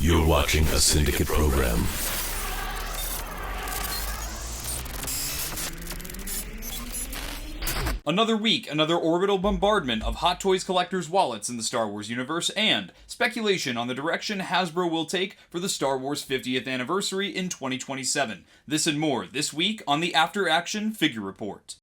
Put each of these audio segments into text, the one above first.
You're watching a Syndicate program. Another week, another orbital bombardment of Hot Toys collectors' wallets in the Star Wars universe, and speculation on the direction Hasbro will take for the Star Wars 50th anniversary in 2027. This and more this week on the After Action Figure Report.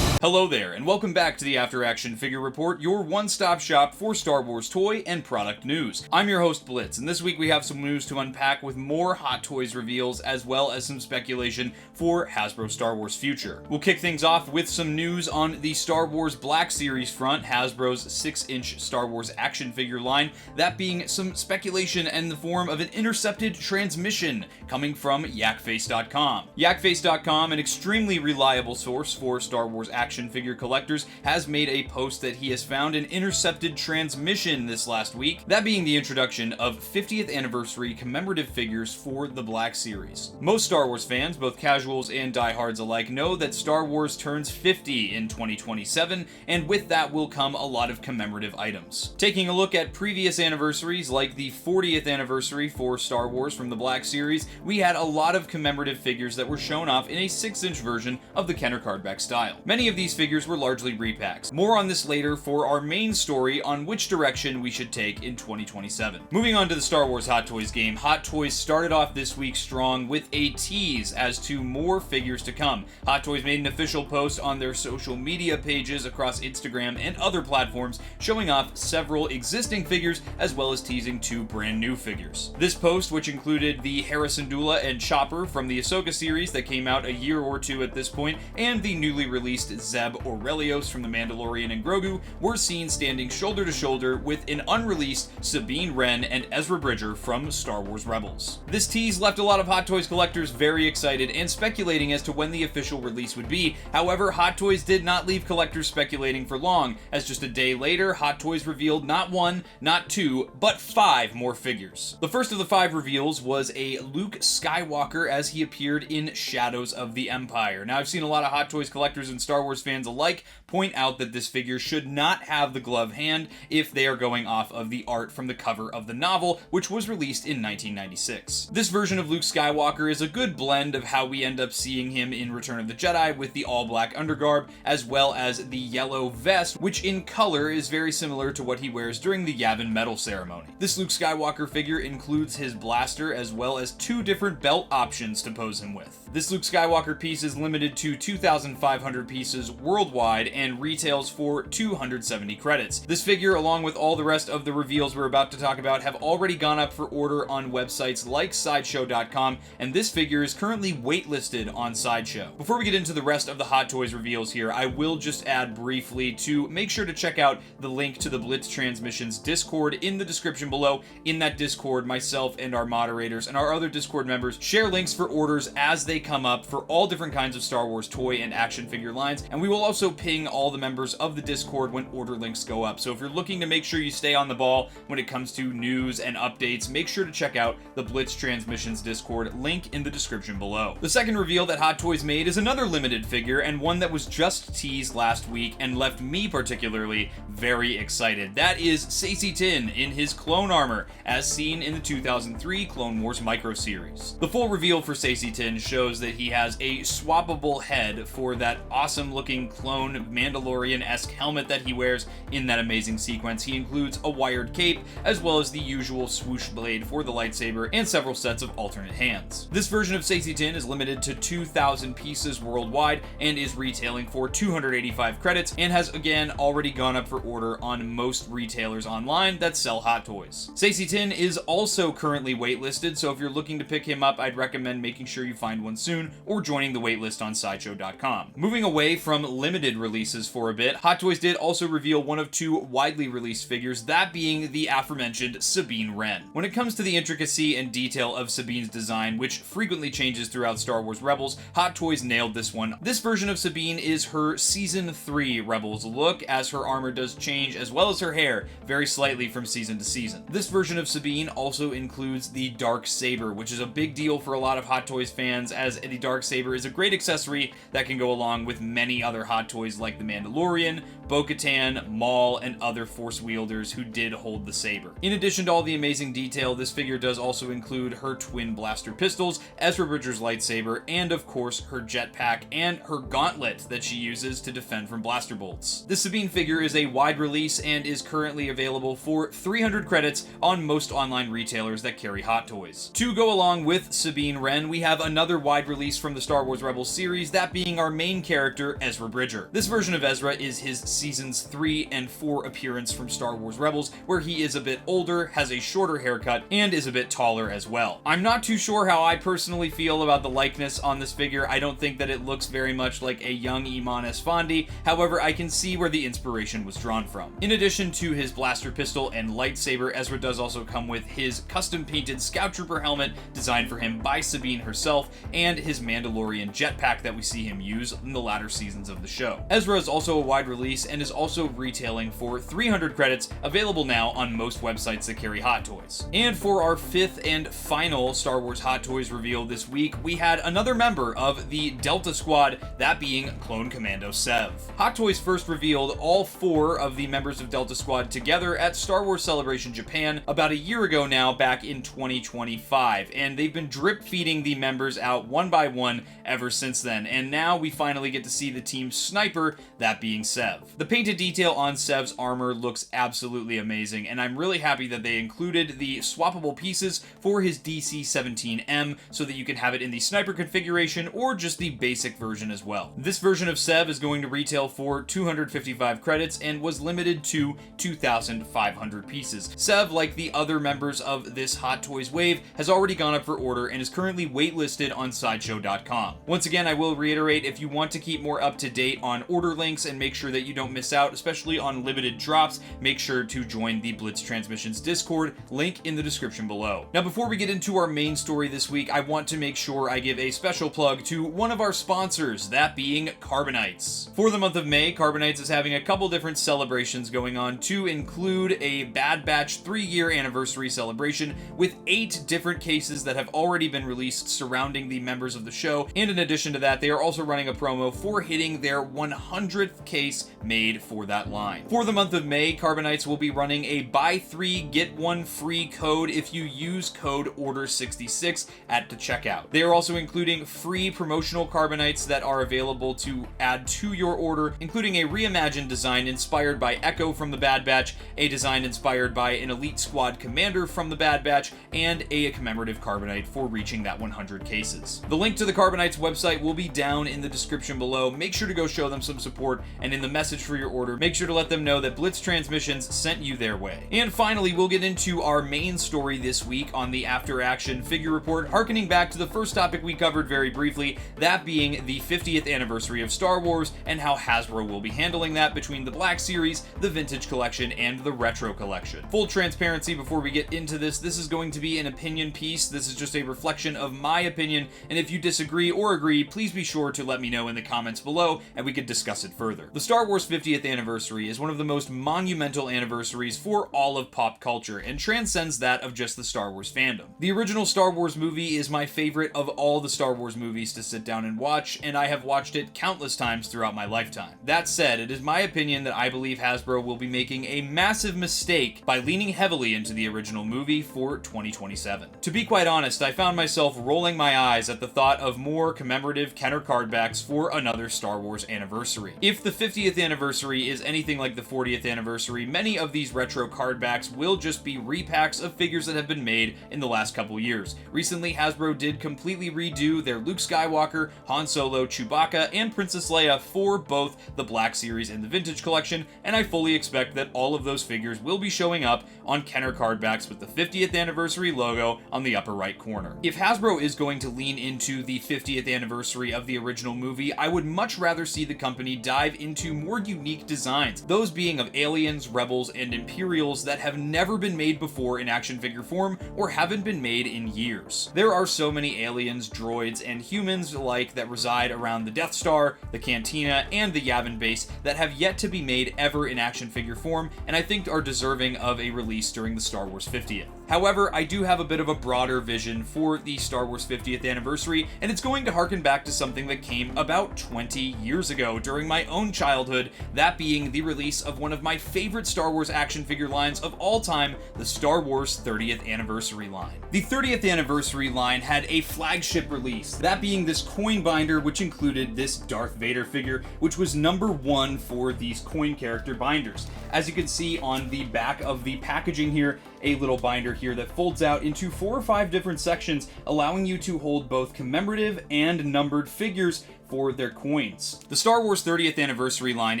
Hello there, and welcome back to the After Action Figure Report, your one-stop shop for Star Wars toy and product news. I'm your host, Blitz, and this week we have some news to unpack with more Hot Toys reveals, as well as some speculation for Hasbro Star Wars future. We'll kick things off with some news on the Star Wars Black Series front, Hasbro's 6-inch Star Wars action figure line, that being some speculation in the form of an intercepted transmission coming from yakface.com. Yakface.com, an extremely reliable source for Star Wars action figure collectors, has made a post that he has found an intercepted transmission this last week, that being the introduction of 50th anniversary commemorative figures for the Black Series. Most Star Wars fans, both casuals and diehards alike, know that Star Wars turns 50 in 2027, and with that will come a lot of commemorative items. Taking a look at previous anniversaries, like the 40th anniversary for Star Wars from the Black Series, we had a lot of commemorative figures that were shown off in a 6-inch version of the Kenner Cardback style. Many of these figures were largely repacks. More on this later for our main story on which direction we should take in 2027. Moving on to the Star Wars Hot Toys game, Hot Toys started off this week strong with a tease as to more figures to come. Hot Toys made an official post on their social media pages across Instagram and other platforms showing off several existing figures as well as teasing 2 brand new figures. This post, which included the Hera Syndulla and Chopper from the Ahsoka series that came out a year or two at this point, and the newly released Zeb Aurelios from The Mandalorian and Grogu, were seen standing shoulder to shoulder with an unreleased Sabine Wren and Ezra Bridger from Star Wars Rebels. This tease left a lot of Hot Toys collectors very excited and speculating as to when the official release would be. However, Hot Toys did not leave collectors speculating for long, as just a day later, Hot Toys revealed not 1, not 2, but 5 more figures. The first of the 5 reveals was a Luke Skywalker as he appeared in Shadows of the Empire. Now, I've seen a lot of Hot Toys collectors and Star Wars fans alike point out that this figure should not have the glove hand if they are going off of the art from the cover of the novel, which was released in 1996. This version of Luke Skywalker is a good blend of how we end up seeing him in Return of the Jedi with the all-black undergarb, as well as the yellow vest, which in color is very similar to what he wears during the Yavin Medal ceremony. This Luke Skywalker figure includes his blaster as well as 2 different belt options to pose him with. This Luke Skywalker piece is limited to 2,500 pieces worldwide and retails for 270 credits. This figure, along with all the rest of the reveals we're about to talk about, have already gone up for order on websites like Sideshow.com, and this figure is currently waitlisted on Sideshow. Before we get into the rest of the Hot Toys reveals here, I will just add briefly to make sure to check out the link to the Blitz Transmissions Discord in the description below. In that Discord, myself and our moderators and our other Discord members share links for orders as they come up for all different kinds of Star Wars toy and action figure lines, and we will also ping all the members of the Discord when order links go up. So if you're looking to make sure you stay on the ball when it comes to news and updates, make sure to check out the Blitz Transmissions Discord, link in the description below. The second reveal that Hot Toys made is another limited figure, and one that was just teased last week and left me particularly very excited. That is Saesee Tiin in his clone armor, as seen in the 2003 Clone Wars micro series. The full reveal for Saesee Tiin shows that he has a swappable head for that awesome looking clone Mandalorian-esque helmet that he wears in that amazing sequence. He includes a wired cape, as well as the usual swoosh blade for the lightsaber, and several sets of alternate hands. This version of Saesee Tiin is limited to 2,000 pieces worldwide and is retailing for 285 credits, and has again already gone up for order on most retailers online that sell Hot Toys. Saesee Tiin is also currently waitlisted, so if you're looking to pick him up, I'd recommend making sure you find one soon or joining the waitlist on Sideshow.com. Moving away from from limited releases for a bit, Hot Toys did also reveal one of two widely released figures, that being the aforementioned Sabine Wren. When it comes to the intricacy and detail of Sabine's design, which frequently changes throughout Star Wars Rebels, Hot Toys nailed this one. This version of Sabine is her Season 3 Rebels look, as her armor does change, as well as her hair, very slightly from season to season. This version of Sabine also includes the Dark Saber, which is a big deal for a lot of Hot Toys fans, as the Dark Saber is a great accessory that can go along with many other Hot Toys like the Mandalorian, Bo-Katan, Maul, and other Force wielders who did hold the saber. In addition to all the amazing detail, this figure does also include her twin blaster pistols, Ezra Bridger's lightsaber, and of course her jetpack and her gauntlet that she uses to defend from blaster bolts. This Sabine figure is a wide release and is currently available for 300 credits on most online retailers that carry Hot Toys. To go along with Sabine Wren, we have another wide release from the Star Wars Rebels series, that being our main character, Ezra Bridger. This version of Ezra is his Seasons 3 and 4 appearance from Star Wars Rebels, where he is a bit older, has a shorter haircut, and is a bit taller as well. I'm not too sure how I personally feel about the likeness on this figure. I don't think that it looks very much like a young Iman Esfandi, however, I can see where the inspiration was drawn from. In addition to his blaster pistol and lightsaber, Ezra does also come with his custom-painted Scout Trooper helmet designed for him by Sabine herself, and his Mandalorian jetpack that we see him use in the latter seasons of the show. Ezra is also a wide release and is also retailing for 300 credits, available now on most websites that carry Hot Toys. And for our fifth and final Star Wars Hot Toys reveal this week, we had another member of the Delta Squad, that being Clone Commando Sev. Hot Toys first revealed all 4 of the members of Delta Squad together at Star Wars Celebration Japan about a year ago now, back in 2025, and they've been drip feeding the members out one by one ever since then, and now we finally get to see the team's sniper, that being Sev. The painted detail on Sev's armor looks absolutely amazing, and I'm really happy that they included the swappable pieces for his DC-17M so that you can have it in the sniper configuration or just the basic version as well. This version of Sev is going to retail for 255 credits and was limited to 2,500 pieces. Sev, like the other members of this Hot Toys wave, has already gone up for order and is currently waitlisted on Sideshow.com. Once again, I will reiterate, if you want to keep more up to date on order links and make sure that you don't miss out, especially on limited drops, make sure to join the Blitz Transmissions Discord, link in the description below. Now, before we get into our main story this week, I want to make sure I give a special plug to one of our sponsors, that being CARBONITES. For the month of May, CARBONITES is having a couple different celebrations going on, to include a Bad Batch 3-year anniversary celebration with 8 different cases that have already been released surrounding the members of the show, and in addition to that, they are also running a promo for hitting their 100th case made for that line. For the month of May, CARBONITES will be running a buy 3 get 1 free code if you use code ORDER66 at the checkout. They are also including free promotional CARBONITES that are available to add to your order, including a reimagined design inspired by Echo from the Bad Batch, a design inspired by an Elite Squad commander from the Bad Batch, and a commemorative CARBONITE for reaching that 100 cases. The link to the CARBONITES website will be down in the description below. Make sure to go show them some support, and in the message for your order, make sure to let them know that Blitz Transmissions sent you their way. And finally, we'll get into our main story this week on the After Action Figure Report, harkening back to the first topic we covered very briefly, that being the 50th anniversary of Star Wars and how Hasbro will be handling that between the Black Series, the Vintage Collection, and the Retro Collection. Full transparency before we get into this is going to be an opinion piece. This is just a reflection of my opinion, and if you disagree or agree, please be sure to let me know in the comments below and we could discuss it further. The Star Wars 50th anniversary is one of the most monumental anniversaries for all of pop culture and transcends that of just the Star Wars fandom. The original Star Wars movie is my favorite of all the Star Wars movies to sit down and watch, and I have watched it countless times throughout my lifetime. That said, it is my opinion that I believe Hasbro will be making a massive mistake by leaning heavily into the original movie for 2027. To be quite honest, I found myself rolling my eyes at the thought of more commemorative Kenner card backs for another Star Wars anniversary. If the 50th anniversary is anything like the 40th anniversary, many of these retro card backs will just be repacks of figures that have been made in the last couple years. Recently, Hasbro did completely redo their Luke Skywalker, Han Solo, Chewbacca, and Princess Leia for both the Black Series and the Vintage Collection, and I fully expect that all of those figures will be showing up on Kenner card backs with the 50th anniversary logo on the upper right corner. If Hasbro is going to lean into the 50th anniversary of the original movie, I would much rather see the company dive into more unique designs, those being of aliens, rebels, and Imperials that have never been made before in action figure form or haven't been made in years. There are so many aliens, droids, and humans alike that reside around the Death Star, the Cantina, and the Yavin base that have yet to be made ever in action figure form, and I think are deserving of a release during the Star Wars 50th. However, I do have a bit of a broader vision for the Star Wars 50th anniversary, and it's going to harken back to something that came about 20 years ago during my own childhood, that being the release of one of my favorite Star Wars action figure lines of all time, the Star Wars 30th Anniversary line. The 30th Anniversary line had a flagship release, that being this coin binder which included this Darth Vader figure, which was #1 for these coin character binders. As you can see on the back of the packaging here, a little binder here that folds out into 4 or 5 different sections, allowing you to hold both commemorative and numbered figures for their coins. The Star Wars 30th Anniversary line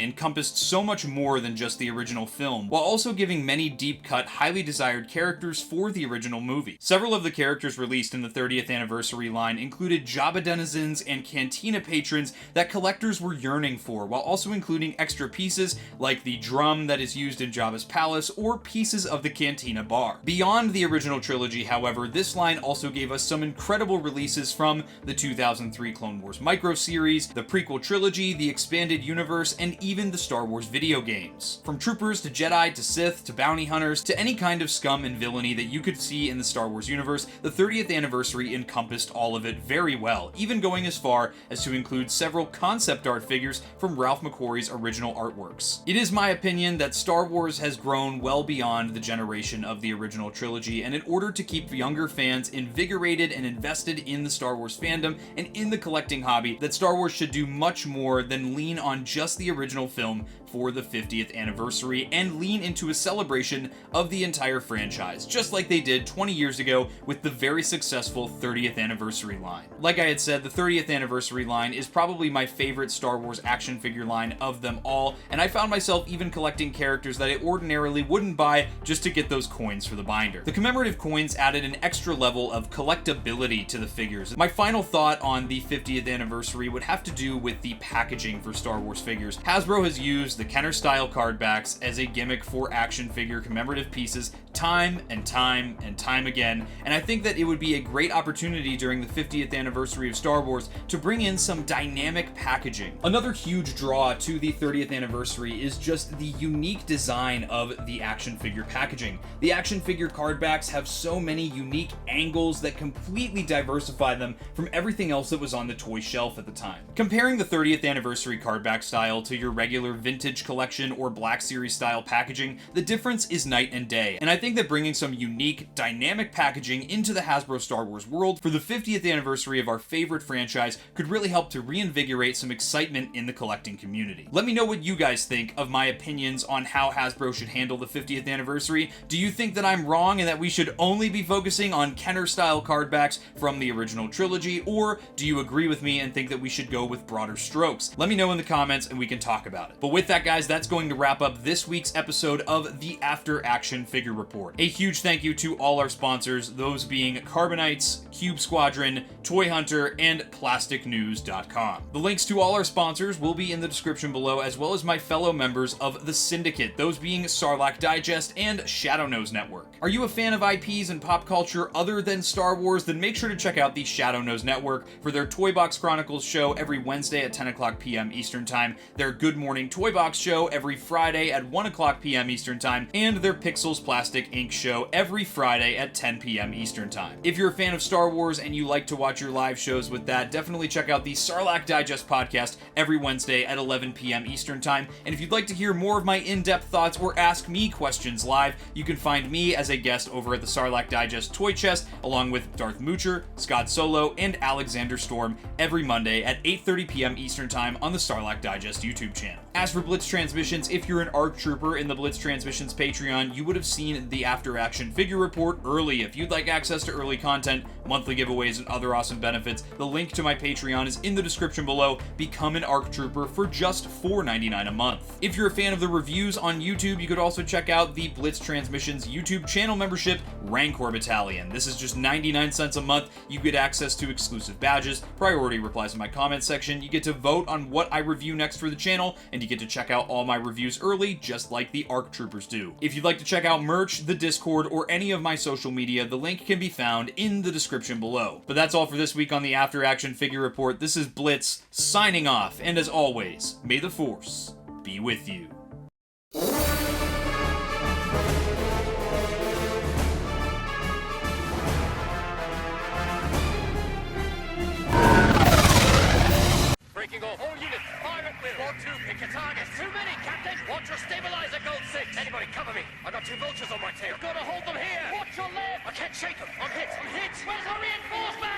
encompassed so much more than just the original film, while also giving many deep-cut, highly desired characters for the original movie. Several of the characters released in the 30th Anniversary line included Jabba denizens and Cantina patrons that collectors were yearning for, while also including extra pieces like the drum that is used in Jabba's palace or pieces of the Cantina bar. Beyond the original trilogy, however, this line also gave us some incredible releases from the 2003 Clone Wars micro series, the prequel trilogy, the expanded universe, and even the Star Wars video games. From troopers to Jedi to Sith to bounty hunters to any kind of scum and villainy that you could see in the Star Wars universe, the 30th Anniversary encompassed all of it very well, even going as far as to include several concept art figures from Ralph McQuarrie's original artworks. It is my opinion that Star Wars has grown well beyond the generation of the original trilogy, and in order to keep younger fans invigorated and invested in the Star Wars fandom and in the collecting hobby, that Star Wars should do much more than lean on just the original film for the 50th anniversary and lean into a celebration of the entire franchise, just like they did 20 years ago with the very successful 30th Anniversary line. Like I had said, the 30th Anniversary line is probably my favorite Star Wars action figure line of them all, and I found myself even collecting characters that I ordinarily wouldn't buy just to get those coins for the binder. The commemorative coins added an extra level of collectability to the figures. My final thought on the 50th anniversary would have to do with the packaging for Star Wars figures. Hasbro has used the Kenner-style card backs as a gimmick for action figure commemorative pieces time and time and time again, and I think that it would be a great opportunity during the 50th anniversary of Star Wars to bring in some dynamic packaging. Another huge draw to the 30th anniversary is just the unique design of the action figure packaging. The action figure card backs have so many unique angles that completely diversify them from everything else that was on the toy shelf at the time. Comparing the 30th anniversary card back style to your regular vintage collection or Black Series style packaging, the difference is night and day, and I think that bringing some unique, dynamic packaging into the Hasbro Star Wars world for the 50th anniversary of our favorite franchise could really help to reinvigorate some excitement in the collecting community. Let me know what you guys think of my opinions on how Hasbro should handle the 50th anniversary. Do you think that I'm wrong and that we should only be focusing on Kenner-style card backs from the original trilogy, or do you agree with me and think that we should go with broader strokes? Let me know in the comments and we can talk about it. But with that, guys, that's going to wrap up this week's episode of the After Action Figure Report. A huge thank you to all our sponsors, those being CARBONITES, Cube Squadron, Toy Hunter, and PlasticNews.com. The links to all our sponsors will be in the description below, as well as my fellow members of the Syndicate, those being Sarlacc Digest and Shadownose Network. Are you a fan of IPs and pop culture other than Star Wars? Then make sure to check out the Shadownose Network for their Toy Box Chronicles show every Wednesday at 10 o'clock p.m. Eastern Time, their Good Morning Toy Box show every Friday at 1 o'clock p.m. Eastern Time, and their Pixels Plastic Inc. show every Friday at 10 p.m. Eastern Time. If you're a fan of Star Wars and you like to watch your live shows with that, definitely check out the Sarlacc Digest podcast every Wednesday at 11 p.m. Eastern Time. And if you'd like to hear more of my in-depth thoughts or ask me questions live, you can find me as a guest over at the Sarlacc Digest Toy Chest, along with Darth Moocher, Scott Solo, and Alexander Storm every Monday at 8:30 p.m. Eastern Time on the Sarlacc Digest YouTube channel. As for Blitz Transmissions, if you're an ARC Trooper in the Blitz Transmissions Patreon, you would have seen the After Action Figure Report early. If you'd like access to early content, monthly giveaways, and other awesome benefits, the link to my Patreon is in the description below. Become an Common ARC Trooper for just $4.99 a month. If you're a fan of the reviews on YouTube, you could also check out the Blitz Transmissions YouTube channel membership, Rancor Battalion. This is just 99 cents a month. You get access to exclusive badges, priority replies in my comment section, you get to vote on what I review next for the channel, and you get to check out all my reviews early, just like the ARC Troopers do. If you'd like to check out merch, the Discord, or any of my social media, the link can be found in the description below. But that's all for this week on the After Action Figure Report. This is Blitz, signing off, and as always, may the Force be with you. Breaking off. All units, fire at will. 4-2, pick your target. Too many, Captain. Launcher stabilizer, Gold 6. Anybody cover me. I got 2 vultures on my tail. Gotta hold them here. Watch your left. I can't shake them. I'm hit. Where's our reinforcement?